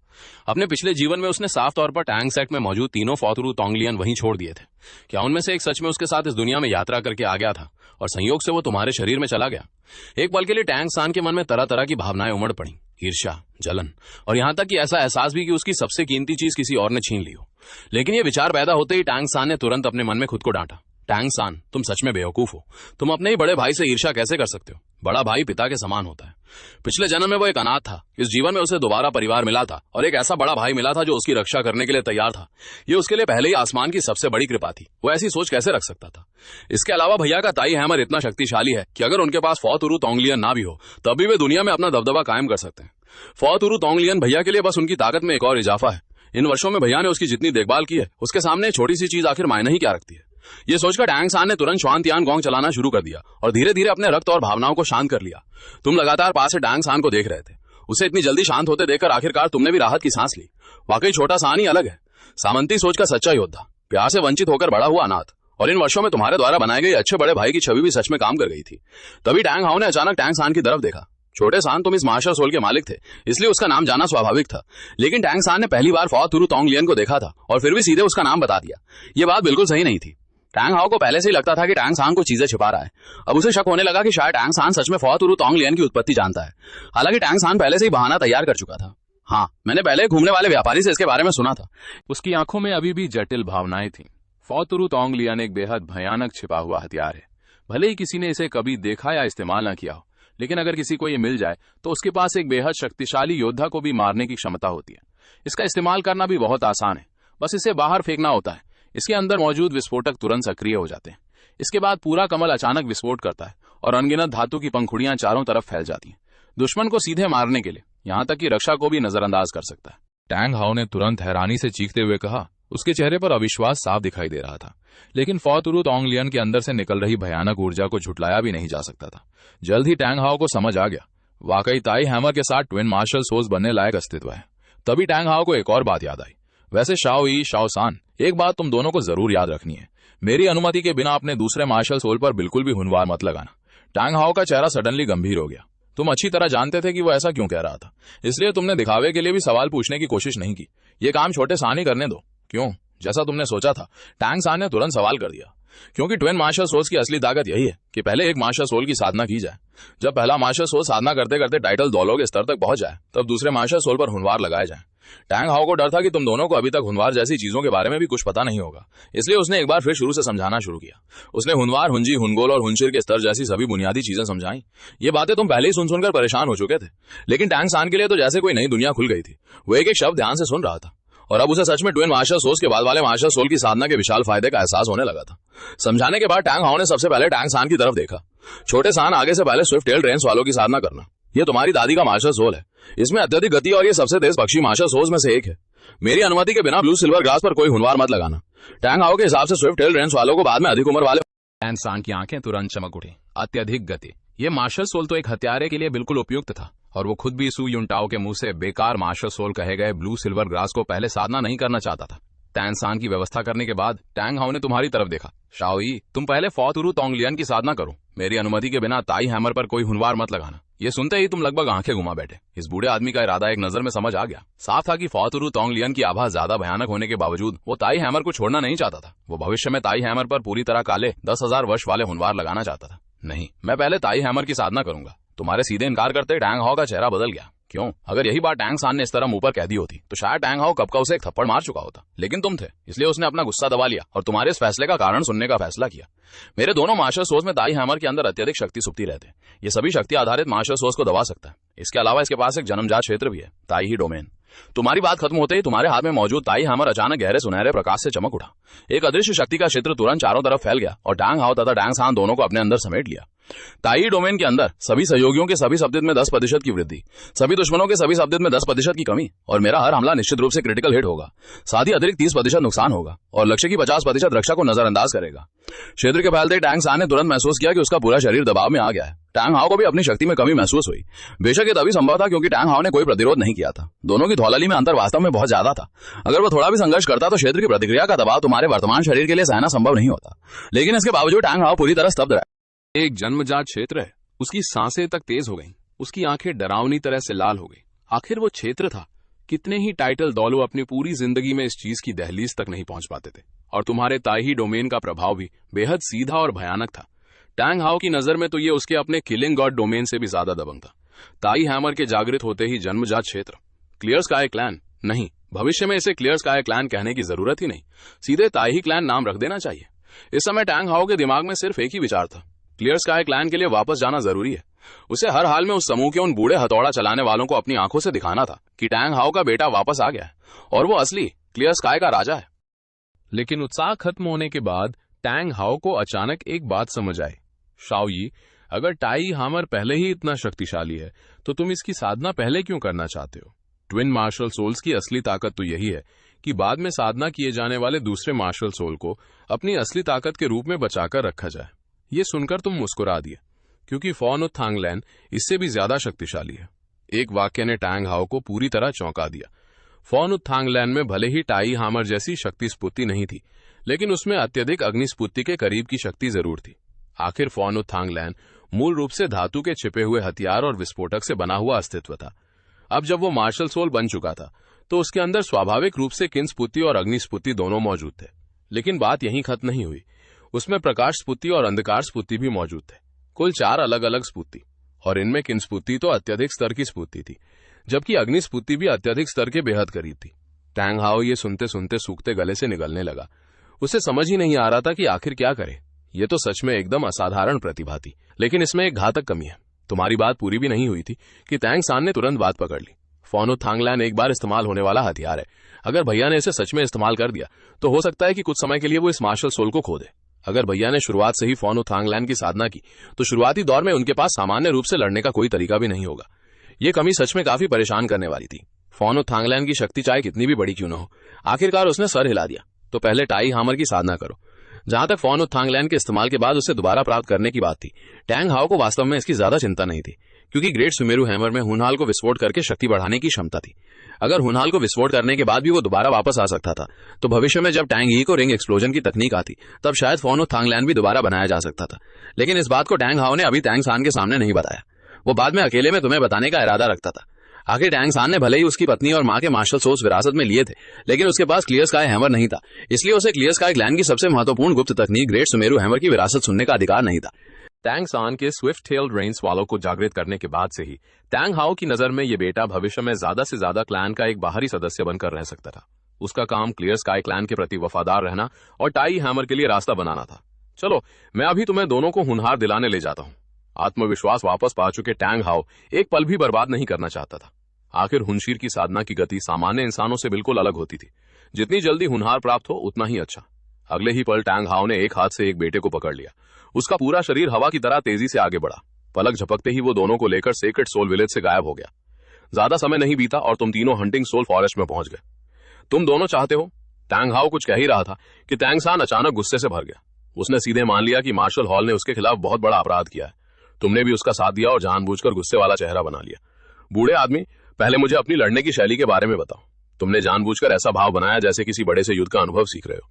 Speaker 1: अपने पिछले जीवन में उसने साफ तौर पर टैंग सेट में मौजूद तीनों फॉतुरु तोंगलियन वहीं छोड़ दिए थे। क्या उनमें से एक सच में उसके साथ इस दुनिया में यात्रा करके आ गया था और संयोग से वो तुम्हारे शरीर में चला गया? एक पल के लिए टैंग सान के मन में तरह तरह की भावनाएं उमड़ पड़ी, ईर्ष्या, जलन, और यहां तक कि ऐसा एहसास भी कि उसकी सबसे कीमती चीज किसी और ने छीन ली हो। लेकिन ये विचार पैदा होते ही टैंग सान ने तुरंत अपने मन में खुद को डांटा। टैंग सान, तुम सच में बेवकूफ हो। तुम अपने ही बड़े भाई से ईर्ष्या कैसे कर सकते हो? बड़ा भाई पिता के समान होता है। पिछले जन्म में वो एक अनाथ था, इस जीवन में उसे दोबारा परिवार मिला था और एक ऐसा बड़ा भाई मिला था जो उसकी रक्षा करने के लिए तैयार था। ये उसके लिए पहले ही आसमान की सबसे बड़ी कृपा थी। वो ऐसी सोच कैसे रख सकता था? इसके अलावा भैया का ताई हैमर इतना शक्तिशाली है कि अगर उनके पास फॉतुरु तोंगलियन ना भी हो तब भी वे दुनिया में अपना दबदबा कायम कर सकते हैं। फॉतुरु तोंगलियन भैया के लिए बस उनकी ताकत में एक और इजाफा है। इन वर्षों में भैया ने उसकी जितनी देखभाल की है, उसके सामने छोटी सी चीज आखिर मायने ही क्या रखती है? ये सोचकर टैंग सान ने तुरंत श्वानतियान गोंग चलाना शुरू कर दिया और धीरे धीरे अपने रक्त और भावनाओं को शांत कर लिया। तुम लगातार पास से टैंग सान को देख रहे थे। उसे इतनी जल्दी शांत होते देखकर आखिरकार तुमने भी राहत की सांस ली। वाकई छोटा सान ही अलग है, सामंती सोच का सच्चा योद्धा, प्यार से वंचित होकर बड़ा हुआ अनाथ, और इन वर्षों में तुम्हारे द्वारा बनाए गए अच्छे बड़े भाई की छवि भी सच में काम कर गई थी। तभी टैंग हाओ ने अचानक टैंग सान की तरफ देखा। छोटे सान, तुम इस मार्शल सोल के मालिक थे, इसलिए उसका नाम जाना स्वाभाविक था, लेकिन टैंग सान ने पहली बार फॉतुरु तोंगलियन को देखा था और फिर भी सीधे उसका नाम बता दिया। ये बात बिल्कुल सही नहीं थी। टैंग हाओ को पहले से ही लगता था कि टैंग सान को चीजें छिपा रहा है। अब उसे शक होने लगा कि शायद टैंग सान सच में फॉतुरु तोंगलियन की उत्पत्ति जानता है। हालांकि टैंग सान पहले से ही बहाना तैयार कर चुका था। हाँ, मैंने पहले घूमने वाले व्यापारी से इसके बारे में सुना था।
Speaker 2: उसकी आंखों में अभी भी जटिल भावनाएं थीं। फॉतुरु तोंगलियन एक बेहद भयानक छिपा हुआ हथियार है। भले ही किसी ने इसे कभी देखा या इस्तेमाल न किया हो, लेकिन अगर किसी को ये मिल जाए तो उसके पास एक बेहद शक्तिशाली योद्धा को भी मारने की क्षमता होती है। इसका इस्तेमाल करना भी बहुत आसान है, बस इसे बाहर फेंकना होता है। इसके अंदर मौजूद विस्फोटक तुरंत सक्रिय हो जाते हैं। इसके बाद पूरा कमल अचानक विस्फोट करता है और अनगिनत धातु की पंखुड़ियां चारों तरफ फैल जाती हैं, दुश्मन को सीधे मारने के लिए, यहां तक कि रक्षा को भी नजरअंदाज कर सकता है। टैंग हाओ ने तुरंत हैरानी से चीखते हुए कहा। उसके चेहरे पर अविश्वास साफ दिखाई दे रहा था, लेकिन फॉतुरु तोंगलियन के अंदर से निकल रही भयानक ऊर्जा को झुटलाया भी नहीं जा सकता था। जल्द ही टैंग हाओ को समझ आ गया, वाकई ताई हैमर के साथ ट्विन मार्शल सोल्स बनने लायक अस्तित्व है। तभी टैंग हाओ को एक और बात याद आई।
Speaker 1: वैसे शाओ ई, शाओ सान, एक बात तुम दोनों को जरूर याद रखनी है, मेरी अनुमति के बिना अपने दूसरे मार्शल सोल पर बिल्कुल भी हुनवार मत लगाना। टैंग हाओ का चेहरा सडनली गंभीर हो गया। तुम अच्छी तरह जानते थे कि वो ऐसा क्यों कह रहा था, इसलिए तुमने दिखावे के लिए भी सवाल पूछने की कोशिश नहीं की। ये काम छोटे सान ही करने दो। क्यों? जैसा तुमने सोचा था। टैंग सान ने तुरंत सवाल कर दिया। क्योंकि ट्विन मार्शल सोल्स की असली ताकत यही है कि पहले एक मार्शल सोल की साधना की जाए। जब पहला मार्शल सोल साधना करते करते टाइटल दौलों के स्तर तक पहुंच जाए, तब दूसरे मार्शल सोल पर हुनवार लगाए जाए। टैंग हाओ को डर था कि तुम दोनों को अभी तक हुनवार जैसी चीजों के बारे में भी कुछ पता नहीं होगा, इसलिए उसने एक बार फिर शुरू से समझाना शुरू किया। उसने हुनवार, हुंजी, हुनगोल और हुनशिर के स्तर जैसी सभी बुनियादी चीजें समझाई। ये बातें तुम पहले ही सुन सुनकर परेशान हो चुके थे, लेकिन टैंग सान के लिए तो जैसे कोई नई दुनिया खुल गई थी। वो एक एक शब्द ध्यान से सुन रहा था और अब उसे सच में ट्विन मार्शल सोल्स के बाद वाले मार्शल सोल की साधना के विशाल फायदे का एहसास होने लगा था। समझाने के बाद टैंग हाओ ने सबसे पहले टैंग सान की तरफ देखा। छोटे सान, आगे से पहले स्विफ्ट टेल रेंस वालों की साधना करना। ये तुम्हारी दादी का मार्शल सोल है। इसमें अत्यधिक गति और ये सबसे तेज पक्षी मार्शल सोल्स में से एक है। मेरी अनुमति के बिना ब्लू सिल्वर ग्रास पर कोई हुनवार मत लगाना। टैंग हाओ के हिसाब से स्विफ्ट टेल रेंस वालों को बाद में अधिक उम्र वाले।
Speaker 2: टैंग सान की आंखें तुरंत चमक उठी। अत्यधिक गति, ये मार्शल सोल तो एक हत्यारे के लिए बिल्कुल उपयुक्त था, और वो खुद भी सू युनटाओ के मुंह से बेकार मार्शल सोल कहे गए ब्लू सिल्वर ग्रास को पहले साधना नहीं करना चाहता था। टैंग सान की व्यवस्था करने के बाद टैंग हाओ ने तुम्हारी तरफ देखा। शाओ ई, तुम पहले फॉतुरु तोंगलियन की साधना करो। मेरी अनुमति के बिना ताई हैमर पर कोई हुनवार मत लगाना। ये सुनते ही तुम लगभग आंखें घुमा बैठे। इस बूढ़े आदमी का इरादा एक नजर में समझ आ गया। साफ था कि फॉतुरु तोंगलियन की आभा ज्यादा भयानक होने के बावजूद वो ताई हैमर को छोड़ना नहीं चाहता था। वो भविष्य में ताई हैमर पर पूरी तरह काले 10,000 वर्ष वाले हुनवार लगाना चाहता था। नहीं, मैं पहले ताई हैमर की साधना करूंगा। तुम्हारे सीधे इनकार करते टैंग हाओ का चेहरा बदल गया। क्यों? अगर यही बात टैंग सान ने इस तरह मुंह पर कह दी होती तो शायद टैंग हाओ कब का उसे एक थप्पड़ मार चुका होता, लेकिन तुम थे, इसलिए उसने अपना गुस्सा दबा लिया और तुम्हारे इस फैसले का कारण सुनने का फैसला किया। मेरे दोनों मार्शल सोल्स में ताई हैमर के अंदर अत्यधिक शक्ति सुप्ती रहते हैं। ये सभी शक्ति आधारित मार्शल सोल्स को दबा सकता है। इसके अलावा इसके पास एक जन्मजात क्षेत्र भी है, ताई ही डोमेन। तुम्हारी बात खत्म होते ही तुम्हारे हाथ में मौजूद ताई हैमर अचानक गहरे सुनहरे प्रकाश से चमक उठा। एक अदृश्य शक्ति का क्षेत्र तुरंत चारों तरफ फैल गया और टैंग हाओ तथा टैंग सान दोनों को अपने अंदर समेट लिया। ताई डोमेन के अंदर सभी सहयोगियों के सभी शब्दित में 10% की वृद्धि, सभी दुश्मनों के सभी शब्दित में 10% की कमी, और मेरा हर हमला निश्चित रूप से क्रिटिकल हिट होगा। साथ ही अतिरिक्त 30% नुकसान होगा और लक्ष्य की 50% रक्षा को नजरअंदाज करेगा। क्षेत्र के फैलते टैंग सान ने तुरंत महसूस किया कि उसका पूरा शरीर दबाव में आ गया है। टैंग हाओ को भी अपनी शक्ति में कमी महसूस हुई। बेशक ये तभी संभव था क्योंकि टैंग हाओ ने कोई प्रतिरोध नहीं किया था। दोनों की धौलली में अंतर वास्तव में बहुत ज्यादा था। अगर वो थोड़ा भी संघर्ष करता तो क्षेत्र की प्रतिक्रिया का दबाव तुम्हारे वर्तमान शरीर के लिए सहना संभव नहीं होता, लेकिन इसके बावजूद टैंग हाओ पूरी तरह स्तब्ध रहा। एक जन्मजात क्षेत्र है। उसकी सांसें तक तेज हो गईं, उसकी आंखें डरावनी तरह से लाल हो गई। आखिर वो क्षेत्र था। कितने ही टाइटल दौलो अपनी पूरी जिंदगी में इस चीज की दहलीज तक नहीं पहुंच पाते थे, और तुम्हारे ताई डोमेन का प्रभाव भी बेहद सीधा और भयानक था। टैंग हाओ की नजर में तो ये उसके अपने किलिंग गॉड डोमेन से भी ज्यादा दबंग था। ताई हैमर के जागृत होते ही जन्मजात क्षेत्र, क्लियर स्काई क्लैन नहीं, भविष्य में इसे क्लियर स्काई क्लैन कहने की जरूरत ही नहीं, सीधे ताई क्लैन नाम रख देना चाहिए। इस समय टैंग हाओ के दिमाग में सिर्फ एक ही विचार था, क्लियर स्काई क्लैन के लिए वापस जाना जरूरी है। उसे हर हाल में उस समूह के उन बूढ़े हथौड़ा चलाने वालों को अपनी आंखों से दिखाना था कि टैंग हाओ का बेटा वापस आ गया है और वो असली क्लियर स्काई का राजा है। लेकिन उत्साह खत्म होने के बाद टैंग हाओ को अचानक एक बात समझ आई। शाओ ई, अगर ताई हैमर पहले ही इतना शक्तिशाली है तो तुम इसकी साधना पहले क्यों करना चाहते हो? ट्विन मार्शल सोल्स की असली ताकत तो यही है कि बाद में साधना किए जाने वाले दूसरे मार्शल सोल को अपनी असली ताकत के रूप में बचाकर रखा जाए। ये सुनकर तुम मुस्कुरा दिए, क्योंकि फॉन उत थांगलैन इससे भी ज्यादा शक्तिशाली है। एक वाक्य ने टैंग हाओ को पूरी तरह चौंका दिया। फॉन उत थांगलैन में भले ही ताई हैमर जैसी शक्ति स्फूर्ति नहीं थी, लेकिन उसमें अत्यधिक अग्निस्फूर्ति के करीब की शक्ति जरूर थी। आखिर फॉन उत थांगलैन मूल रूप से धातु के छिपे हुए हथियार और विस्फोटक से बना हुआ अस्तित्व था। अब जब वो मार्शल सोल बन चुका था तो उसके अंदर स्वाभाविक रूप से किन स्फूर्ति और अग्निस्फूर्ति दोनों मौजूद थे। लेकिन बात यहीं खत्म नहीं हुई, उसमें प्रकाश स्फूर्ति और अंधकार स्फूर्ति भी मौजूद थे। कुल 4 अलग अलग स्फूर्ति, और इनमें किन स्फूर्ति तो अत्यधिक स्तर की स्फूर्ति थी, जबकि अग्नि स्फूर्ति भी अत्यधिक स्तर के बेहद करीब थी। टैंग हाओ ये सुनते सुनते सूखते गले से निगलने लगा। उसे समझ ही नहीं आ रहा था कि आखिर क्या करे। ये तो सच में एकदम असाधारण प्रतिभा थी, लेकिन इसमें एक घातक कमी है। तुम्हारी बात पूरी भी नहीं हुई थी कि टैंग सान ने तुरंत बात पकड़ ली। फॉन उत थांगलैन एक बार इस्तेमाल होने वाला हथियार है। अगर भैया ने इसे सच में इस्तेमाल कर दिया तो हो सकता है कि कुछ समय के लिए वो इस मार्शल सोल को खो दे। अगर भैया ने शुरुआत से ही फॉन उत थांगलैन की साधना की तो शुरुआती दौर में उनके पास सामान्य रूप से लड़ने का कोई तरीका भी नहीं होगा। ये कमी सच में काफी परेशान करने वाली थी। फॉन उत थांगलैन की शक्ति चाहे कितनी भी बड़ी क्यों न हो, आखिरकार उसने सर हिला दिया। तो पहले ताई हैमर की साधना करो। जहां तक फॉन उत थांगलैन के इस्तेमाल के बाद उसे दोबारा प्राप्त करने की बात थी, टैंग हाओ को वास्तव में इसकी ज्यादा चिंता नहीं थी, क्योंकि ग्रेट सुमेरु हैमर में हुनहाल को विस्फोट करके शक्ति बढ़ाने की क्षमता थी। अगर हुनहाल को विस्फोट करने के बाद भी वो दोबारा वापस आ सकता था, तो भविष्य में जब टैंग ही को रिंग एक्सप्लोजन की तकनीक आती, तब शायद फोन ऑफ थांगलैंड भी दोबारा बनाया जा सकता था। लेकिन इस बात को टैंग हाओ ने अभी टैंग सान के सामने नहीं बताया। वो बाद में अकेले में तुम्हें बताने का इरादा रखता था। आखिर टैंग सान ने भले ही उसकी पत्नी और मां के मार्शल सोर्स विरासत में लिए थे, लेकिन उसके पास क्लियर स्काई हैमर नहीं था। इसलिए उसे क्लियर स्काई क्लैन की सबसे महत्वपूर्ण गुप्त तकनीक ग्रेट सुमेरु हैमर की विरासत सुनने का अधिकार नहीं था।
Speaker 1: टैंग सान के स्विफ्ट टेल्ड रेंस वालों को जागृत करने के बाद से ही टैंग हाओ की नजर में ये बेटा भविष्य में ज्यादा से ज्यादा क्लैन का एक बाहरी सदस्य बनकर रह सकता था। उसका काम क्लियर स्काई क्लैन के प्रति वफादार रहना और टाई हैमर के लिए रास्ता बनाना था। चलो, मैं अभी तुम्हें दोनों को हुनहार दिलाने ले जाता हूँ। आत्मविश्वास वापस पा चुके टैंग हाओ एक पल भी बर्बाद नहीं करना चाहता था। आखिर हुनशीर की साधना की गति सामान्य इंसानों से बिल्कुल अलग होती थी। जितनी जल्दी हुनहार प्राप्त हो उतना ही अच्छा। अगले ही पल टैंग हाओ ने एक हाथ से एक बेटे को पकड़ लिया। उसका पूरा शरीर हवा की तरह तेजी से आगे बढ़ा। पलक झपकते ही वो दोनों को लेकर सीक्रेट सोल विलेज से गायब हो गया। ज्यादा समय नहीं बीता और तुम तीनों हंटिंग सोल फॉरेस्ट में पहुंच गए। तुम दोनों चाहते हो? टैंग हाओ कुछ कह ही रहा था कि टैंग सान अचानक गुस्से से भर गया। उसने सीधे मान लिया कि मार्शल हॉल ने उसके खिलाफ बहुत बड़ा अपराध किया है। तुमने भी उसका साथ दिया और जानबूझकर गुस्से वाला चेहरा बना लिया। बूढ़े आदमी, पहले मुझे अपनी लड़ने की शैली के बारे में बताओ। तुमने जानबूझकर ऐसा भाव बनाया जैसे किसी बड़े से युद्ध का अनुभव सीख रहे हो।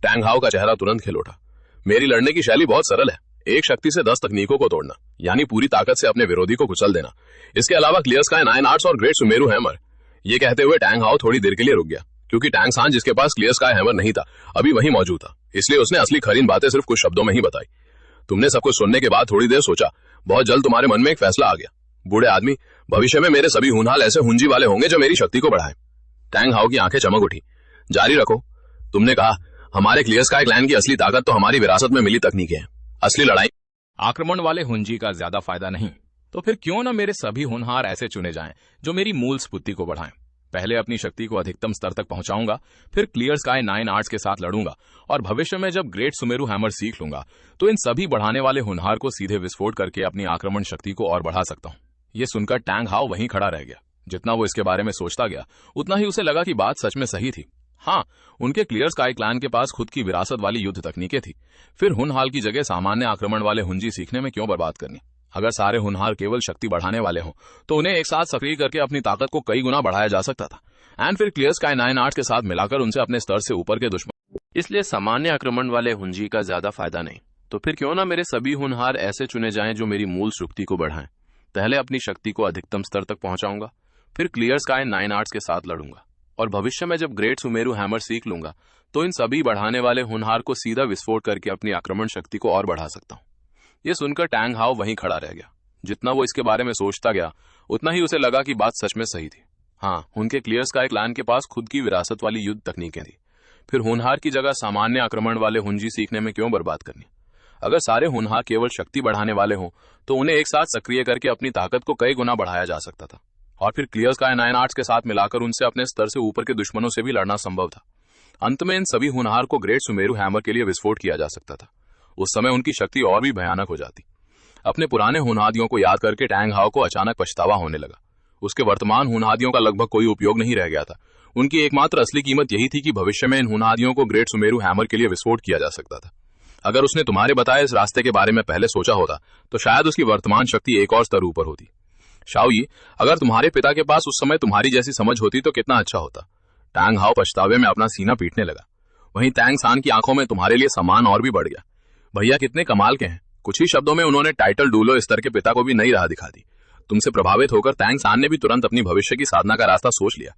Speaker 1: टैंग हाओ का चेहरा तुरंत खिल उठा। मेरी लड़ने की शैली बहुत सरल है। एक शक्ति से 10 तकनीकों को तोड़ना, यानी पूरी ताकत से अपने विरोधी को कुचल देना। इसके अलावा क्लियर स्काई 9 आर्ट्स और ग्रेट सुमेरु हैमर। ये कहते हुए टैंग हाओ थोड़ी देर के लिए रुक गया, क्योंकि टैंग सान जिसके पास क्लियर स्काई हैमर नहीं था अभी वहीं मौजूद था। इसलिए उसने असली खरीन बातें सिर्फ कुछ शब्दों में ही बताई। तुमने सब कुछ सुनने के बाद थोड़ी देर सोचा। बहुत जल्द तुम्हारे मन में एक फैसला आ गया। बूढ़े आदमी, भविष्य में मेरे सभी हुनहाल ऐसे हुंजी वाले होंगे जो मेरी शक्ति को बढ़ाएं। टैंग हाओ की आंखें चमक उठी। जारी रखो। तुमने कहा, हमारे क्लियर स्काई क्लैन की असली ताकत तो हमारी विरासत में मिली तकनीकें हैं। असली लड़ाई
Speaker 3: आक्रमण वाले हुंजी का ज्यादा फायदा नहीं, तो फिर क्यों न मेरे सभी हुनहार ऐसे चुने जाएं जो मेरी मूल स्फूर्ति को बढ़ाएं। पहले अपनी शक्ति को अधिकतम स्तर तक पहुंचाऊंगा, फिर क्लियर स्काई 9 आर्ट्स के साथ लड़ूंगा और भविष्य में जब ग्रेट सुमेरु हैमर सीख लूंगा तो इन सभी बढ़ाने वाले हुनहार को सीधे विस्फोट करके अपनी आक्रमण शक्ति को और बढ़ा सकता हूं। ये सुनकर टैंग हाओ वहीं खड़ा रह गया। जितना वो इसके बारे में सोचता गया उतना ही उसे लगा कि बात सच में सही थी। हाँ, उनके क्लियर स्काई क्लैन के पास खुद की विरासत वाली युद्ध तकनीकें थी। फिर हुनहाल की जगह सामान्य आक्रमण वाले हुंजी सीखने में क्यों बर्बाद करनी। अगर सारे हुनहार केवल शक्ति बढ़ाने वाले हों तो उन्हें एक साथ सक्रिय करके अपनी ताकत को कई गुना बढ़ाया जा सकता था। एंड फिर क्लियर स्काई 9 आर्ट्स के साथ मिलाकर उनसे अपने स्तर से ऊपर के दुश्मन।
Speaker 2: इसलिए सामान्य आक्रमण वाले हुंजी का ज्यादा फायदा नहीं, तो फिर क्यों ना मेरे सभी हुनहार ऐसे चुने जाएं जो मेरी मूल शक्ति को बढ़ाएं। पहले अपनी शक्ति को अधिकतम स्तर तक पहुंचाऊंगा, फिर क्लियर स्काई 9 आर्ट्स के साथ लड़ूंगा और भविष्य में जब ग्रेट सुमेरु हैमर सीख लूंगा तो इन सभी बढ़ाने वाले हुनहार को सीधा विस्फोट करके अपनी आक्रमण शक्ति को और बढ़ा सकता हूं। यह सुनकर टैंग हाओ वहीं खड़ा रह गया। जितना वो इसके बारे में सोचता गया उतना ही उसे लगा कि बात सच में सही थी। हाँ, उनके क्लियर स्काई क्लैन के पास खुद की विरासत वाली युद्ध तकनीकें थी। फिर हुनहार की जगह सामान्य आक्रमण वाले हुंजी सीखने में क्यों बर्बाद करनी। अगर सारे हुनहार केवल शक्ति बढ़ाने वाले हों तो उन्हें एक साथ सक्रिय करके अपनी ताकत को कई गुना बढ़ाया जा सकता था और फिर क्लियर स्काई 9 आर्ट्स के साथ मिलाकर उनसे अपने स्तर से ऊपर के दुश्मनों से भी लड़ना संभव था। अंत में इन सभी हुनहार को ग्रेट सुमेरु हैमर के लिए विस्फोट किया जा सकता था। उस समय उनकी शक्ति और भी भयानक हो जाती। अपने पुराने हुनहादियों को याद करके टैंग हाओ को अचानक पछतावा होने लगा। उसके वर्तमान हुनहादियों का लगभग कोई उपयोग नहीं रह गया था। उनकी एकमात्र असली कीमत यही थी कि भविष्य में इन हुनहादियों को ग्रेट सुमेरु हैमर के लिए विस्फोट किया जा सकता था। अगर उसने तुम्हारे बताए इस रास्ते के बारे में पहले सोचा होता तो शायद उसकी वर्तमान शक्ति एक और स्तर ऊपर होती। शाओई, अगर तुम्हारे पिता के पास उस समय तुम्हारी जैसी समझ होती तो कितना अच्छा होता। टैंग हाओ पछतावे में अपना सीना पीटने लगा। वहीं टैंग सान की आंखों में तुम्हारे लिए सम्मान और भी बढ़ गया। भैया कितने कमाल के हैं। कुछ ही शब्दों में उन्होंने टाइटल डूलो स्तर के पिता को भी नई राह दिखा दी। तुमसे प्रभावित होकर टैंग सान ने भी तुरंत अपनी भविष्य की साधना का रास्ता सोच लिया।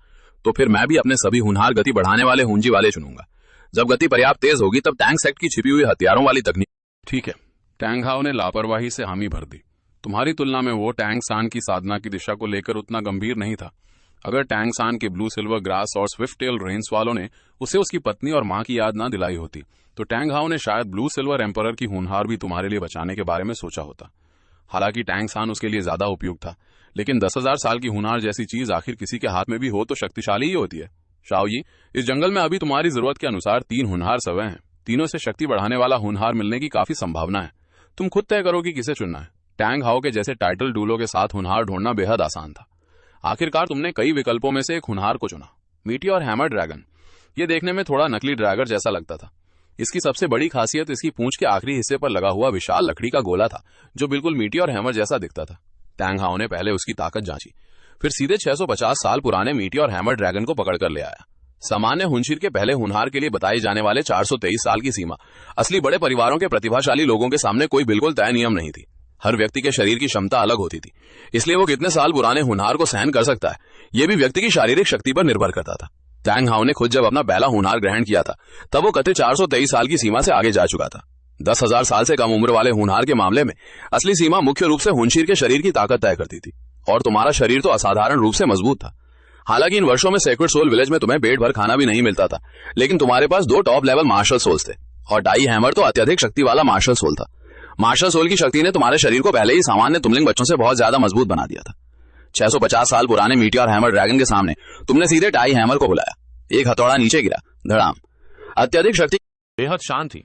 Speaker 2: तो फिर मैं भी अपने सभी हुनहार गति बढ़ाने वाले हुंजी वाले चुनूंगा। जब गति पर्याप्त तेज होगी तब टैंक सेक्ट की छिपी हुई हथियारों वाली तकनीक।
Speaker 4: ठीक है, टैंग हाओ ने लापरवाही से हामी भर दी। तुम्हारी तुलना में वो टैंग सान की साधना की दिशा को लेकर उतना गंभीर नहीं था। अगर टैंग सान के ब्लू सिल्वर ग्रास और स्विफ्ट टेल रेंस वालों ने उसे उसकी पत्नी और मां की याद ना दिलाई होती तो टैंग हाओ ने शायद ब्लू सिल्वर एम्परर की हुनहार भी तुम्हारे लिए बचाने के बारे में सोचा होता। हालांकि टैंग सान उसके लिए ज्यादा उपयुक्त था, लेकिन 10,000 साल की हुनहार जैसी चीज आखिर किसी के हाथ में भी हो तो शक्तिशाली ही होती है। शाओई, इस जंगल में अभी तुम्हारी जरूरत के अनुसार 3 हुनहार सवे हैं। तीनों से शक्ति बढ़ाने वाला हुनहार मिलने की काफी संभावना है। तुम खुद तय करो कि किसे चुनना है। टैंग हाओ के जैसे टाइटल डूलो के साथ हुनहार ढूंढना बेहद आसान था। आखिरकार तुमने कई विकल्पों में से एक हुनहार को चुना, मीटी और हैमर ड्रैगन। ये देखने में थोड़ा नकली ड्रैगर जैसा लगता था। इसकी सबसे बड़ी खासियत इसकी पूंछ के आखिरी हिस्से पर लगा हुआ विशाल लकड़ी का गोला था, जो बिल्कुल मीटी और हैमर जैसा दिखता था।
Speaker 2: टैंग हाओ ने पहले उसकी ताकत जांची, फिर सीधे 650 साल पुराने मीटियोर हैमर ड्रैगन को पकड़कर ले आया। सामान्य हुनशीर के पहले हुनहार के लिए बताए जाने वाले 423 साल की सीमा असली बड़े परिवारों के प्रतिभाशाली लोगों के सामने कोई बिल्कुल तय नियम नहीं थी। हर व्यक्ति के शरीर की क्षमता अलग होती थी, इसलिए वो कितने साल पुराने हुनहार को सहन कर सकता है यह भी व्यक्ति की शारीरिक शक्ति पर निर्भर करता था। टैंग हाओ ने खुद जब अपना पहला हुनहार ग्रहण किया था तब वो कथित 423 साल की सीमा से आगे जा चुका था। 10,000 साल से कम उम्र वाले हुनहार के मामले में असली सीमा मुख्य रूप से हुनशीर के शरीर की ताकत तय करती थी, और तुम्हारा शरीर तो असाधारण रूप से मजबूत था। हालांकि इन वर्षों में सेक्रेड सोल विलेज में तुम्हें पेट भर खाना भी नहीं मिलता था, लेकिन तुम्हारे पास 2 टॉप लेवल मार्शल सोल्स थे, और डाई हैमर तो अत्यधिक शक्ति वाला मार्शल सोल था। मार्शल सोल की शक्ति ने तुम्हारे शरीर को पहले ही सामान्य तुमलिंग बच्चों से बहुत ज्यादा मजबूत बना दिया था। 650 साल पुराने मीटियोर हैमर ड्रैगन के सामने तुमने सीधे टाई हैमर को बुलाया। एक हथौड़ा नीचे गिरा, धड़ाम। अत्यधिक शक्ति
Speaker 3: बेहद शांत थी।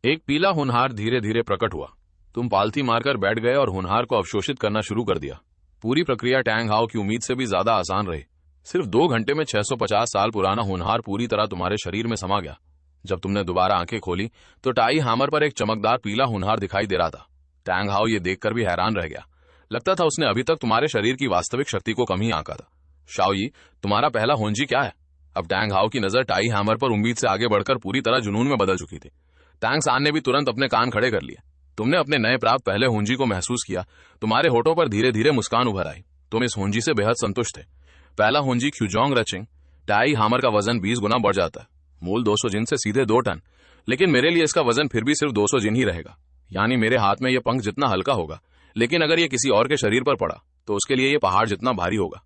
Speaker 3: एक पीला हुनहार धीरे धीरे प्रकट हुआ। तुम पालथी मारकर बैठ गए और हुनहार को अवशोषित करना शुरू कर दिया। पूरी प्रक्रिया टैंग हाओ की उम्मीद से भी ज्यादा आसान रही। सिर्फ 2 घंटे में 650 साल पुराना हुनहार पूरी तरह तुम्हारे शरीर में समा गया। जब तुमने दोबारा आंखें खोली तो टाई हैमर पर एक चमकदार पीला हुनहार दिखाई दे रहा था। टैंग हाओ ये देखकर भी हैरान रह गया। लगता था उसने अभी तक तुम्हारे शरीर की वास्तविक शक्ति को कम ही आंका था। शाओई, तुम्हारा पहला होंजी क्या है? अब टैंग हाओ की नजर टाई हैमर पर उम्मीद से आगे बढ़कर पूरी तरह जुनून में बदल चुकी थी। टैंग सान ने भी तुरंत अपने कान खड़े कर लिए। तुमने अपने नए प्राप्त पहले होंजी को महसूस किया। तुम्हारे होठों पर धीरे धीरे मुस्कान उभर आई। तुम इस होंजी से बेहद संतुष्ट थे। पहला होंजी ख्यूजोंग रचिंग। टाई हैमर का वजन 20 गुना बढ़ जाता है, मूल 200 जिन से सीधे 2 टन, लेकिन मेरे लिए इसका वजन फिर भी सिर्फ 200 जिन ही रहेगा। यानी मेरे हाथ में यह पंख जितना हल्का होगा, लेकिन अगर यह किसी और के शरीर पर पड़ा तो उसके लिए यह पहाड़ जितना भारी होगा।